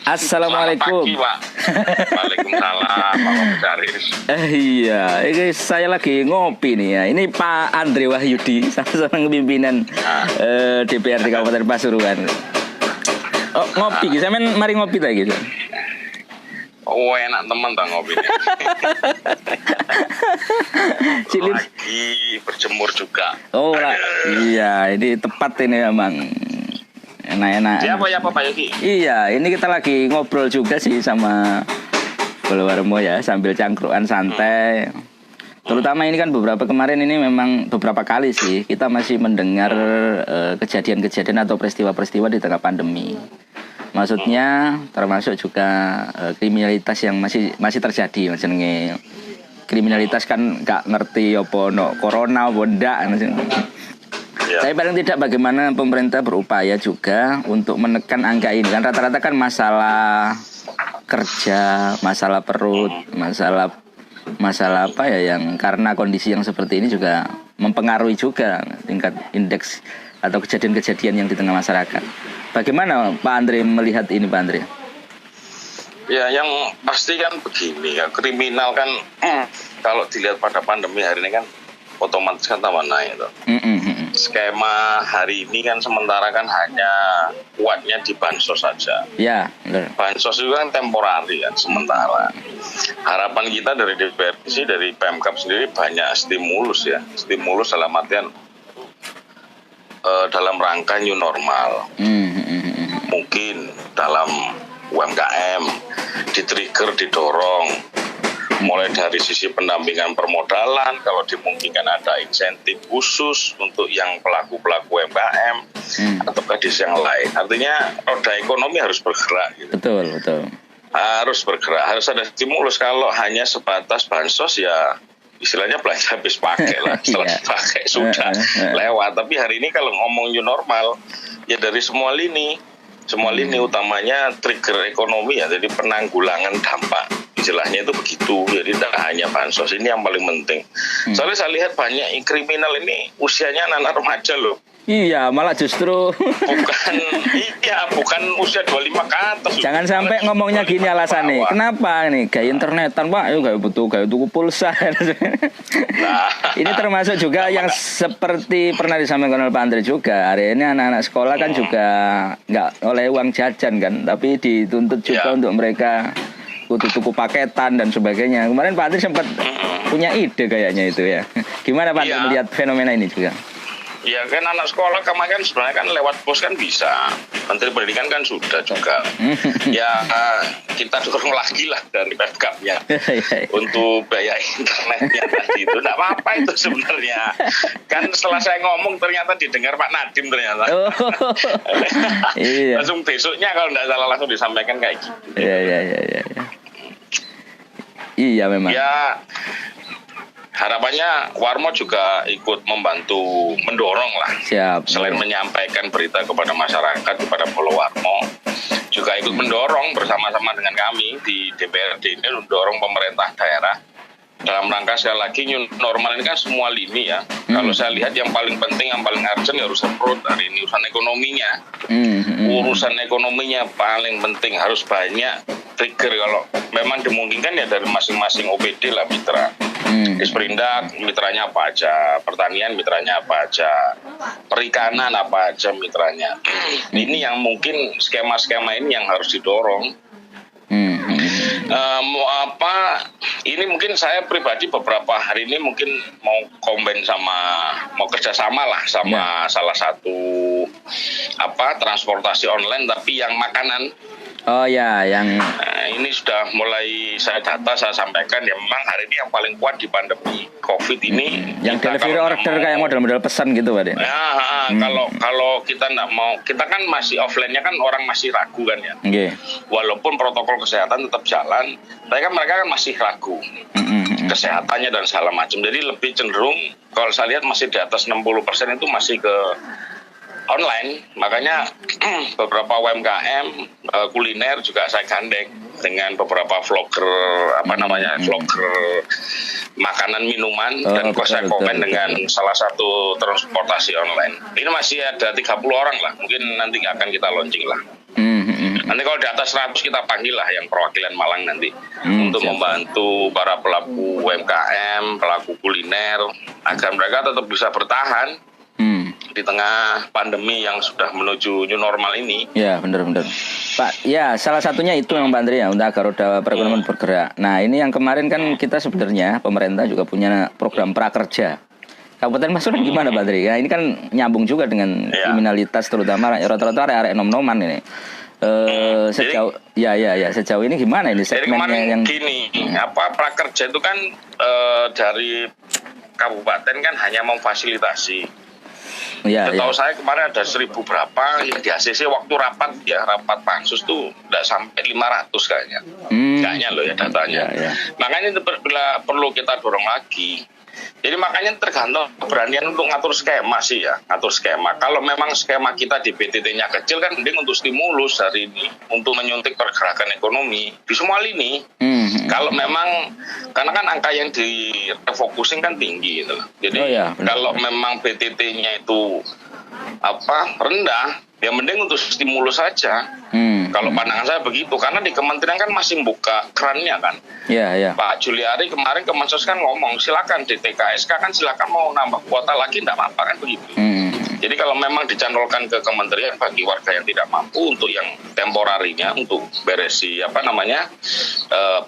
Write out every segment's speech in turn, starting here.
Assalamualaikum. Selamat pagi, Pak. Waalaikumsalam, Pak Komisaris. Iya, ini saya lagi ngopi nih ya. Ini Pak Andre Wahyudi, salah seorang pimpinan DPRD Kabupaten Pasuruan. Oh, ngopi, saya mari ngopi lagi. Oh, enak teman tak ngopi. Lagi berjemur juga. Oh, iya, ini tepat ini memang. Enak-enak. Siapa ya Pak Yogi? Iya, ini kita lagi ngobrol juga sih sama Bulwarmo ya, sambil cangkruan santai. Terutama ini kan kemarin ini memang beberapa kali sih kita masih mendengar kejadian-kejadian atau peristiwa-peristiwa di tengah pandemi. Maksudnya termasuk juga kriminalitas yang masih terjadi, maksudnya kriminalitas kan nggak ngerti apa corona apa ndak. Ya. Saya paling tidak bagaimana pemerintah berupaya juga untuk menekan angka ini. Kan rata-rata kan masalah kerja, masalah perut, masalah apa ya yang karena kondisi yang seperti ini juga mempengaruhi juga tingkat indeks atau kejadian-kejadian yang di tengah masyarakat. Bagaimana Pak Andre melihat ini, Pak Andre? Ya, yang pasti kan begini ya, kriminal kan kalau dilihat pada pandemi hari ini kan otomatis kan tambah naik tuh. Skema hari ini kan sementara kan hanya kuatnya di bansos saja. Ya, benar. Bansos itu kan temporari kan, sementara. Harapan kita dari DPRD sih, dari Pemkab sendiri banyak stimulus ya. Stimulus dalam artian dalam rangka new normal. Mungkin dalam UMKM di-trigger, didorong. Mulai dari sisi pendampingan permodalan, kalau dimungkinkan ada insentif khusus untuk yang pelaku-pelaku UMKM atau di yang lain. Artinya roda ekonomi harus bergerak. Gitu. Betul. Harus bergerak, harus ada stimulus. Kalau hanya sebatas bansos ya istilahnya belanja habis pakai lah. Setelah dipakai sudah lewat. Tapi hari ini kalau ngomong new normal, ya dari semua lini utamanya trigger ekonomi ya, jadi penanggulangan dampak. Istilahnya itu begitu, jadi tidak hanya bansos, ini yang paling penting. Soalnya saya lihat banyak kriminal ini usianya anak-anak remaja loh. Iya, malah justru bukan usia 25 ke atas. Jangan sampai ngomongnya gini alasannya. Kenapa nih? Gaya internetan, Pak, gaya tuku pulsa. Nah, ini termasuk juga yang seperti pernah disampaikan oleh Pak Andre juga. Hari ini anak-anak sekolah kan juga nggak oleh uang jajan kan, tapi dituntut juga untuk mereka tuku paketan dan sebagainya. Kemarin Pak Andri sempat punya ide kayaknya itu ya. Gimana Pak Andri melihat fenomena ini juga? Ya kan anak sekolah kemarin kan sebenarnya kan lewat pos kan bisa. Menteri Pendidikan kan sudah juga. Ya kita dorong lagi lah dari Pemkabnya untuk biaya internetnya tadi itu. Nggak apa-apa itu sebenarnya. Kan setelah saya ngomong ternyata didengar Pak Nadiem ternyata. Langsung besoknya kalau nggak salah langsung disampaikan kayak gitu. Iya memang. Ya harapannya Warmo juga ikut membantu mendorong lah. Siap. Selain menyampaikan berita kepada masyarakat, kepada Warmo, juga ikut mendorong bersama-sama dengan kami di DPRD ini mendorong pemerintah daerah dalam rangka sekali lagi new normal ini kan semua lini ya. Kalau saya lihat yang paling penting, yang paling urgent ya urusan perut hari ini, urusan ekonominya. Urusan ekonominya paling penting, harus banyak trigger kalau memang dimungkinkan ya dari masing-masing OPD lah mitra. Disperindak mitranya apa aja, pertanian mitranya apa aja, perikanan apa aja mitranya. Ini yang mungkin skema-skema ini yang harus didorong. Ini mungkin saya pribadi beberapa hari ini mungkin mau kerjasama lah sama salah satu transportasi online tapi yang makanan. Oh ya, yang ini sudah mulai saya sampaikan ya, memang hari ini yang paling kuat di pandemi COVID ini. Yang delivery order kayak model-model pesan gitu Pak. Kalau kita nggak mau, kita kan masih offline-nya kan orang masih ragu kan ya. Walaupun protokol kesehatan tetap jalan, tapi kan mereka kan masih ragu kesehatannya dan segala macam. Jadi lebih cenderung kalau saya lihat masih di atas 60% itu masih ke online. Makanya beberapa UMKM kuliner juga saya gandeng dengan beberapa vlogger makanan minuman dan saya komen dengan salah satu transportasi online. Ini masih ada 30 orang lah, mungkin nanti akan kita launching lah. Nanti kalau di atas 100 kita panggil lah yang perwakilan Malang nanti untuk siap. membantu para pelaku UMKM, pelaku kuliner agar mereka tetap bisa bertahan di tengah pandemi yang sudah menuju new normal ini. Ya, benar-benar. Pak, ya salah satunya itu yang Pak Andri ya, untuk agar roda perekonomian bergerak. Nah, ini yang kemarin kan kita sebenarnya pemerintah juga punya program prakerja. Kabupaten Pasuruan gimana Pak Andri? Ya, ini kan nyambung juga dengan kriminalitas, terutama rata-rata area-area nom-noman ini. Sejauh ini gimana ini Jadi segmennya kemarin yang gini, prakerja itu kan dari kabupaten kan hanya memfasilitasi. Setahu saya kemarin ada 1.000 berapa yang di ACC waktu rapat pansus tuh tidak sampai 500 kayaknya. Kayaknya loh ya datanya. Makanya itu perlu kita dorong lagi. Jadi makanya tergantung keberanian untuk ngatur skema sih ya, ngatur skema. Kalau memang skema kita di BTT-nya kecil kan mending untuk stimulus hari ini untuk menyuntik pergerakan ekonomi di semua lini. Kalau memang karena kan angka yang direfokusing kan tinggi gitu. Jadi kalau memang BTT-nya itu rendah, ya mending untuk stimulus saja. Kalau pandangan saya begitu, karena di kementerian kan masih buka kerannya kan. Pak Juliari kemarin Kemensos kan ngomong, silakan di TKSK kan silakan mau nambah kuota lagi, enggak apa-apa kan begitu. Jadi kalau memang dicanolkan ke kementerian bagi warga yang tidak mampu untuk yang temporarinya untuk beresi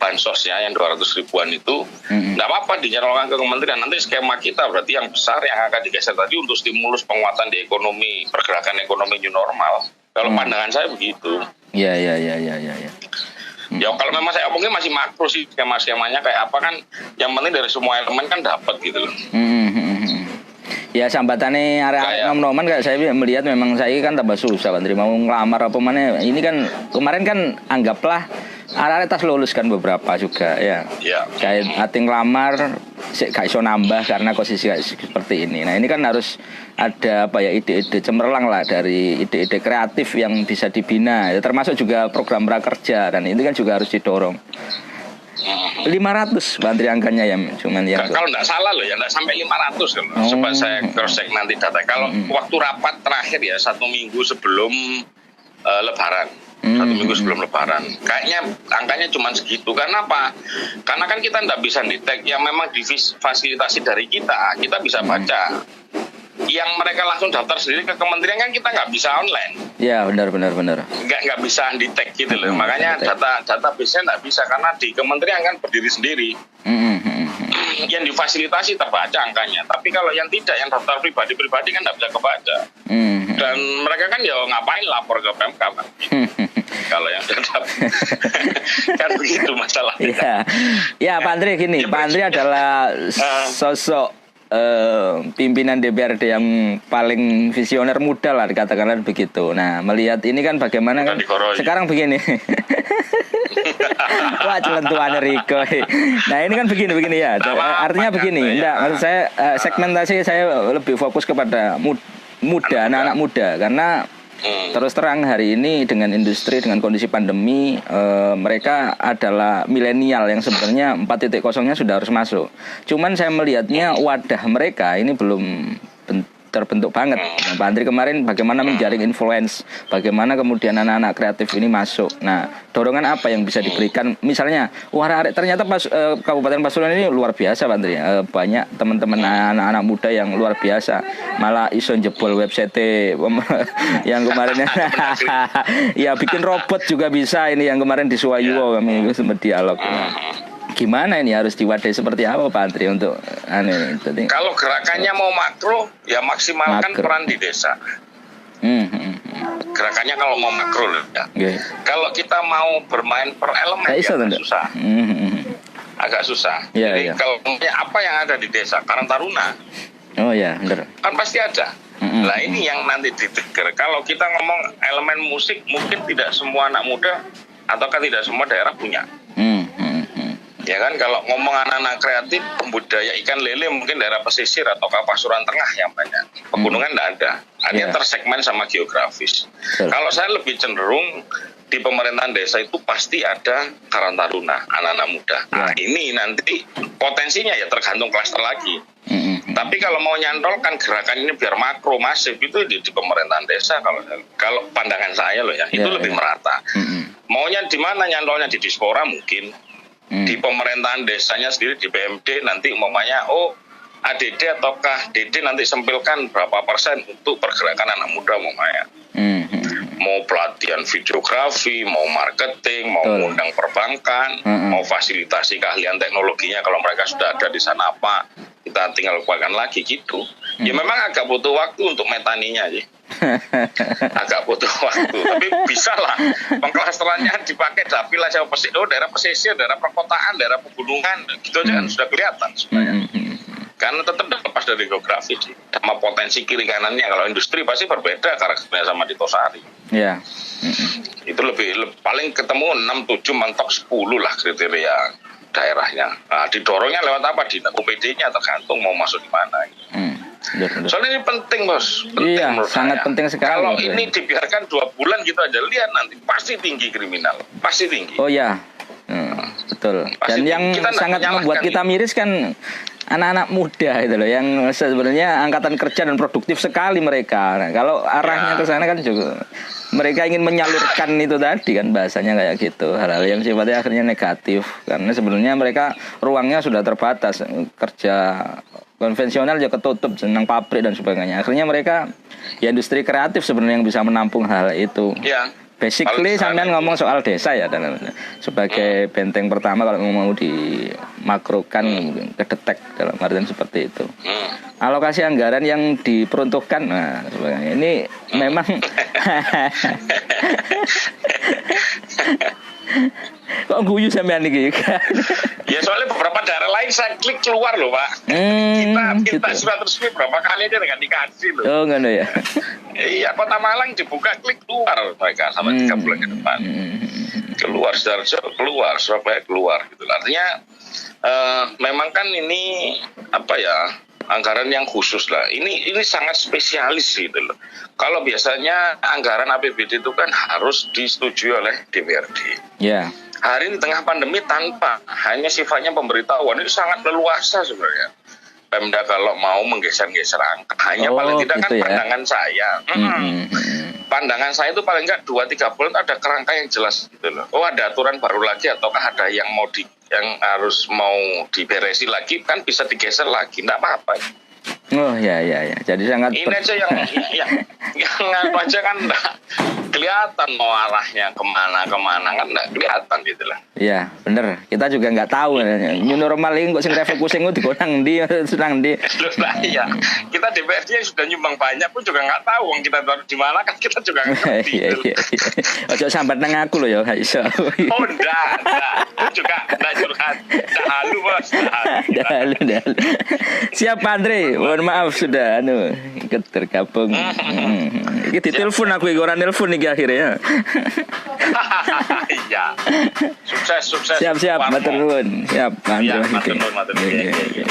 bansosnya yang 200 ribuan itu, enggak apa-apa dicanolkan ke kementerian. Nanti skema kita berarti yang besar yang akan digeser tadi untuk stimulus penguatan di ekonomi, pergerakan ekonomi new normal. Kalau pandangan saya begitu. Ya. Ya kalau memang saya mungkin masih makro sih skemanya kayak apa kan, yang penting dari semua elemen kan dapat gitu loh. Ya sambatannya area nom-noman kayak saya melihat memang saya kan tambah susah Pak Andri mau ngelamar apa mana. Ini kan kemarin kan anggaplah area tas lulus kan beberapa juga ya. Kayak ati ngelamar gak iso nambah karena posisi seperti ini. Nah, ini kan harus ada ide-ide cemerlang lah dari ide-ide kreatif yang bisa dibina. Ya, termasuk juga program prakerja dan ini kan juga harus didorong. 500 Pak Andri angkanya ya, cuman yang kalau nggak salah loh ya nggak sampai 500 kan. Coba saya cross check nanti data. Kalau waktu rapat terakhir ya 1 minggu sebelum Lebaran. 1 minggu sebelum Lebaran. Kayaknya angkanya cuma segitu. Karena apa? Karena kan kita nggak bisa detect yang memang difasilitasi dari kita bisa baca. Yang mereka langsung daftar sendiri ke kementerian kan kita nggak bisa online. Ya benar. Nggak bisa detect gitu loh. Makanya database-nya nggak bisa karena di kementerian kan berdiri sendiri. Yang difasilitasi terbaca angkanya. Tapi kalau yang tidak, yang daftar pribadi kan nggak bisa kebaca. Dan mereka kan ya ngapain lapor ke Pemkab kan. Kalau yang tetap kan begitu masalahnya. Ya Pak Andri gini, Pak Andri adalah sosok pimpinan DPRD yang paling visioner muda lah dikatakanlah begitu. Nah melihat ini kan bagaimana kan sekarang begini. Wah celentuan Riko. Nah ini kan begini ya. Artinya begini. Enggak, maksud saya segmentasi saya lebih fokus kepada anak-anak muda karena terus terang hari ini dengan industri dengan kondisi pandemi mereka adalah milenial yang sebenarnya 4.0-nya sudah harus masuk. Cuman saya melihatnya wadah mereka ini belum terbentuk banget. Nah, Pak Andri kemarin bagaimana menjaring influence, bagaimana kemudian anak-anak kreatif ini masuk. Nah, dorongan apa yang bisa diberikan? Misalnya, ternyata Kabupaten Pasuruan ini luar biasa, Pak Andri. Banyak teman-teman anak-anak muda yang luar biasa. Malah iso jebol website yang kemarin ya bikin robot juga bisa ini yang kemarin di Suwayuwo kami sempat dialog. Gimana ini harus diwadai seperti apa Pak Andri untuk ini? Kalau gerakannya mau makro, ya maksimalkan peran di desa. Gerakannya kalau mau makro loh ya. Kalau kita mau bermain per elemen agak susah. Agak susah. Jadi kalau apa yang ada di desa, Karang Taruna. Oh ya, benar. Kan pasti ada. Nah ini yang nanti di-trigger. Kalau kita ngomong elemen musik, mungkin tidak semua anak muda ataukah tidak semua daerah punya. Ya kan kalau ngomong anak-anak kreatif pembudidaya ikan lele mungkin daerah pesisir atau Pasuruan Tengah yang banyak. Pegunungan tidak ada. Artinya tersegmen sama geografis. Kalau saya lebih cenderung di pemerintahan desa itu pasti ada Karang Taruna, anak-anak muda. Nah ini nanti potensinya ya tergantung klaster lagi. Tapi kalau mau nyantol kan gerakan ini biar makro masif itu di pemerintahan desa kalau pandangan saya loh ya, itu lebih merata. Maunya di mana nyantolnya, di Dispora mungkin. Di pemerintahan desanya sendiri, di BMD nanti umpamanya ADD ataukah DD nanti sempilkan berapa persen untuk pergerakan anak muda umpamanya. Mau pelatihan videografi, mau marketing, mau undang perbankan, mau fasilitasi keahlian teknologinya kalau mereka sudah ada di sana apa, kita tinggal lakukan lagi gitu. Ya memang agak butuh waktu untuk metaninya aja. Agak butuh waktu, tapi bisa lah pengklasterannya dipakai dapil aja, daerah pesisir, daerah perkotaan, daerah pegunungan, gitu aja kan sudah kelihatan sebenarnya. Karena tetap lepas dari geografi sih, sama potensi kiri kanannya. Kalau industri pasti berbeda karakternya sama di Tosari. Iya. Itu lebih paling ketemu 6, 7, mentok 10 lah kriteria daerahnya. Nah, didorongnya lewat apa? Di UPD-nya tergantung mau masuk di mana. Soalnya ini penting, Bos. Penting, iya, sangat saya. penting sekali. Kalau ini dibiarkan 2 bulan gitu aja, lihat nanti pasti tinggi kriminal, pasti tinggi. Oh ya, betul. Dan yang sangat membuat kita miris kan anak-anak muda itu loh, yang sebenarnya angkatan kerja dan produktif sekali mereka. Nah, kalau arahnya ke sana kan juga mereka ingin menyalurkan itu tadi kan, bahasanya kayak gitu, hal-hal yang sifatnya akhirnya negatif karena sebenarnya mereka ruangnya sudah terbatas, kerja konvensional juga ketutup, senang pabrik dan sebagainya. Akhirnya mereka ya industri kreatif sebenarnya yang bisa menampung hal itu. Ya. Basically sampean ngomong soal desa ya, dan sebagai benteng pertama kalau mau dimakrokan kedetek dalam artian seperti itu. Alokasi anggaran yang diperuntukkan, nah sebagainya ini memang kok guyu sampean iki kan. Ya soalnya beberapa daerah lain saya klik keluar loh, Pak. Kita gitu. surat resmi berapa kali aja nggak dikasih loh. Oh ngono ya. Iya, Kota Malang dibuka klik keluar mereka sampai 3 bulan ke depan. Keluar Sidoarjo keluar, Surabaya keluar gitu. Artinya memang kan ini apa ya, anggaran yang khusus lah. Ini sangat spesialis gitu loh. Kalau biasanya anggaran APBD itu kan harus disetujui oleh DPRD. Ya. Hari ini tengah pandemi tanpa, hanya sifatnya pemberitahuan, itu sangat leluasa sebenarnya. Pemda kalau mau menggeser-geser angka, hanya paling tidak gitu kan pandangan saya. Pandangan saya itu paling enggak 2-3 bulan ada kerangka yang jelas gitu loh. Oh, ada aturan baru lagi ataukah ada yang yang harus mau diberesi lagi, kan bisa digeser lagi, enggak apa-apa. Oh ya. Jadi sangat ini aja yang apa aja kan enggak kelihatan mau arahnya kemana kan enggak kelihatan gitu lah. Iya, bener. Kita juga nggak tahu. New normal ini kok sing refocusing itu dikonang di senang di. Iya. Kita DPRD yang sudah nyumbang banyak pun juga nggak tahu wong kita taruh di mana, kan kita juga nggak ngerti. Iya. Ojo sambat nang aku loh ya, gak iso. Oh, enggak. Itu juga enggak curhat. Enggak halu, Bos. Enggak halu. Siap, Pak Andre. Mohon maaf sudah ikut tergabung. Iki ditelepon aku iki ora nelpon iki akhirnya. Iya. Sukses. Siap, matur nuwun. Siap, Pak Andre. Matur nuwun.